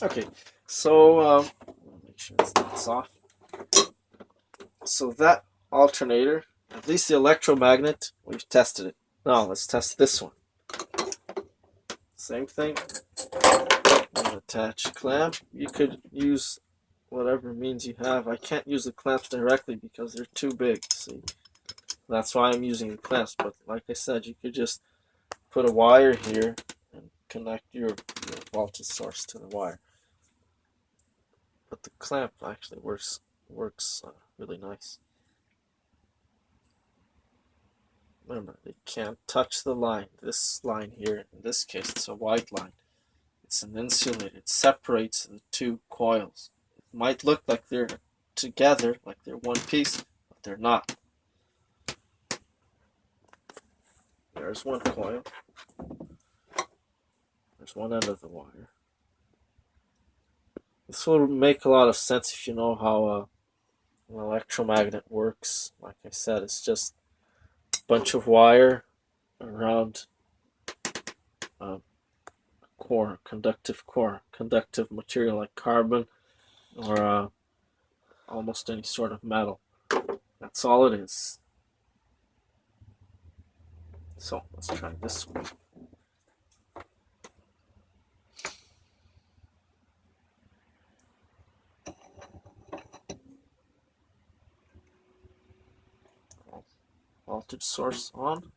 Okay, so make sure it's off. So that alternator, at least the electromagnet, we've tested it. Now let's test this one. Same thing. Attach clamp. You could use whatever means you have. I can't use the clamps directly because they're too big. See, that's why I'm using the clamps. But like I said, you could just put a wire here and connect your voltage source to the wire. But the clamp actually works really nice. Remember, they can't touch the line. This line here, in this case, it's a white line. It's an insulator. It separates the two coils. It might look like they're together, like they're one piece, but they're not. There's one coil. There's one end of the wire. This will make a lot of sense if you know how an electromagnet works. Like I said, it's just a bunch of wire around a conductive material like carbon or almost any sort of metal. That's all it is. So let's try this one. Voltage source on,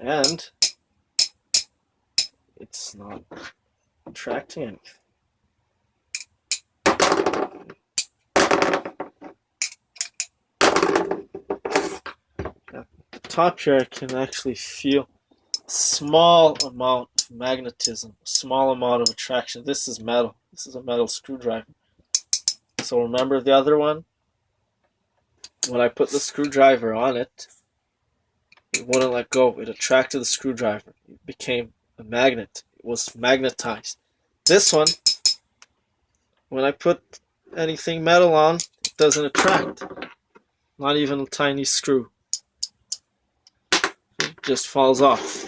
and it's not attracting anything. At the top here, I can actually feel a small amount of magnetism, a small amount of attraction. This is metal. This is a metal screwdriver. So remember the other one? When I put the screwdriver on it, it wouldn't let go. It attracted the screwdriver. It became a magnet. It was magnetized. This one, when I put anything metal on, it doesn't attract. Not even a tiny screw. It just falls off.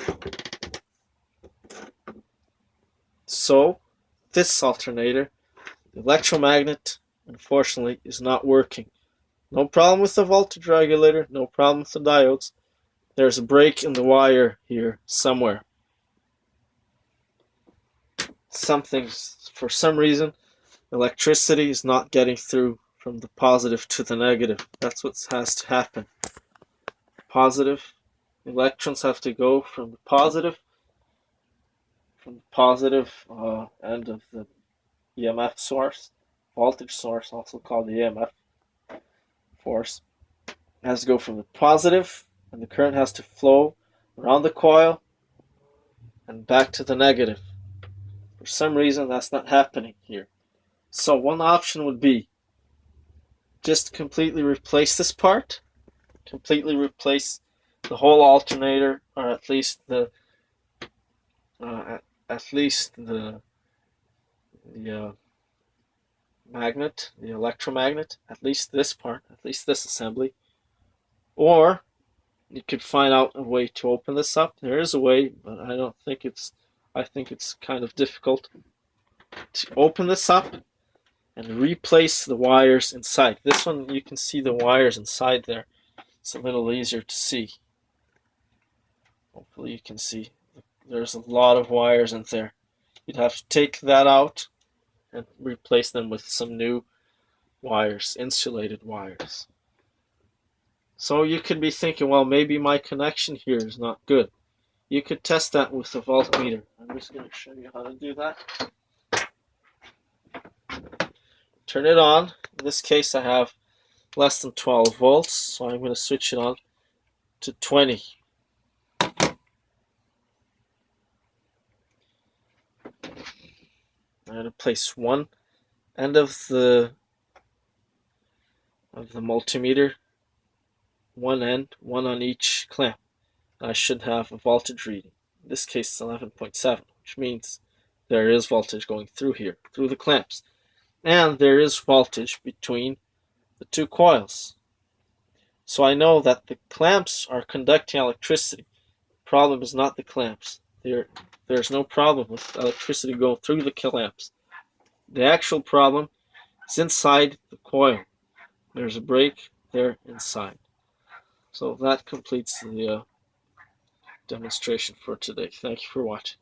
So, this alternator, the electromagnet, unfortunately, is not working. No problem with the voltage regulator, no problem with the diodes. There's a break in the wire here somewhere. For some reason, electricity is not getting through from the positive to the negative. That's what has to happen. Positive electrons have to go from the positive end of the EMF source, voltage source, also called the EMF force. It has to go from the positive, and the current has to flow around the coil and back to the negative. For some reason, that's not happening here. So one option would be just completely replace this part, completely replace the whole alternator, or at least the magnet, the electromagnet, at least this part, at least this assembly. Or you could find out a way to open this up. There is a way, but I think it's kind of difficult to open this up and replace the wires inside. This one, you can see the wires inside there. It's a little easier to see. Hopefully you can see. There's a lot of wires in there. You'd have to take that out and replace them with some new wires, insulated wires. So you could be thinking, well, maybe my connection here is not good. You could test that with a voltmeter. I'm just going to show you how to do that. Turn it on. In this case, I have less than 12 volts, so I'm going to switch it on to 20. I'm going to place one end of the multimeter, one end, one on each clamp. I should have a voltage reading. In this case, it's 11.7, which means there is voltage going through here, through the clamps. And there is voltage between the two coils. So I know that the clamps are conducting electricity. The problem is not the clamps. there's no problem with electricity going through the kill-amps. The actual problem is inside the coil. There's a break there inside. So that completes the demonstration for today. Thank you for watching.